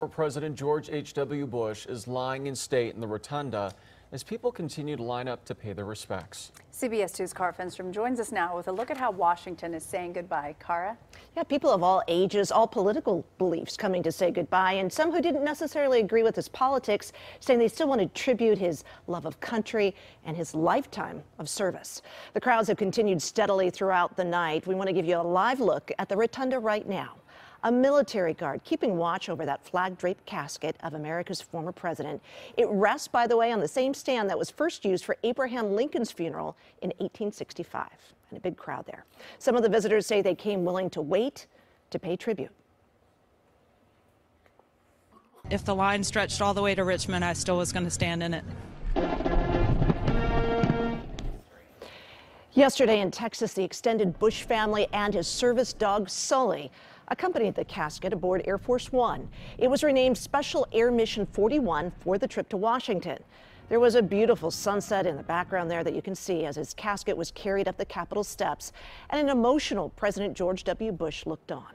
President George H.W. Bush is lying in state in the rotunda as people continue to line up to pay their respects. CBS 2's Cara Finnstrom joins us now with a look at how Washington is saying goodbye. Cara? Yeah, people of all ages, all political beliefs coming to say goodbye, and some who didn't necessarily agree with his politics, saying they still want to tribute his love of country and his lifetime of service. The crowds have continued steadily throughout the night. We want to give you a live look at the rotunda right now. A military guard keeping watch over that flag-draped casket of America's former president. It rests, by the way, on the same stand that was first used for Abraham Lincoln's funeral in 1865. And a big crowd there. Some of the visitors say they came willing to wait to pay tribute. If the line stretched all the way to Richmond, I still was going to stand in it. Yesterday in Texas, the extended Bush family and his service dog, Sully, accompanied the casket aboard Air Force One. It was renamed Special Air Mission 41 for the trip to Washington. There was a beautiful sunset in the background there that you can see as his casket was carried up the Capitol steps, and an emotional President George W. Bush looked on.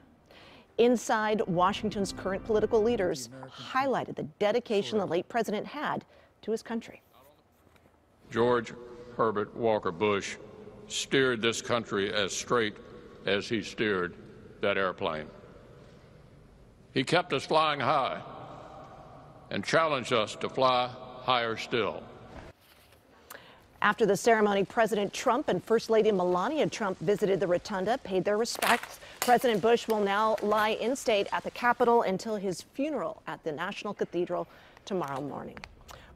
Inside, Washington's current political leaders highlighted the dedication the late president had to his country. George Herbert Walker Bush steered this country as straight as he steered that airplane. He kept us flying high and challenged us to fly higher still. After the ceremony, President Trump and First Lady Melania Trump visited the rotunda, paid their respects. President Bush will now lie in state at the Capitol until his funeral at the National Cathedral tomorrow morning.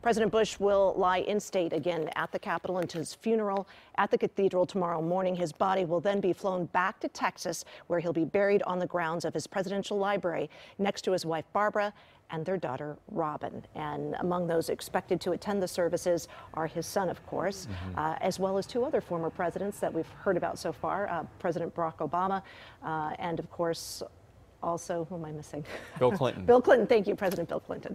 President Bush will lie in state again at the Capitol until his funeral at the Cathedral tomorrow morning. His body will then be flown back to Texas, where he'll be buried on the grounds of his presidential library next to his wife Barbara and their daughter Robin. And among those expected to attend the services are his son, of course, as well as two other former presidents that we've heard about so far, President Barack Obama and, of course, also, who am I missing? Bill Clinton. Bill Clinton. Thank you, President Bill Clinton.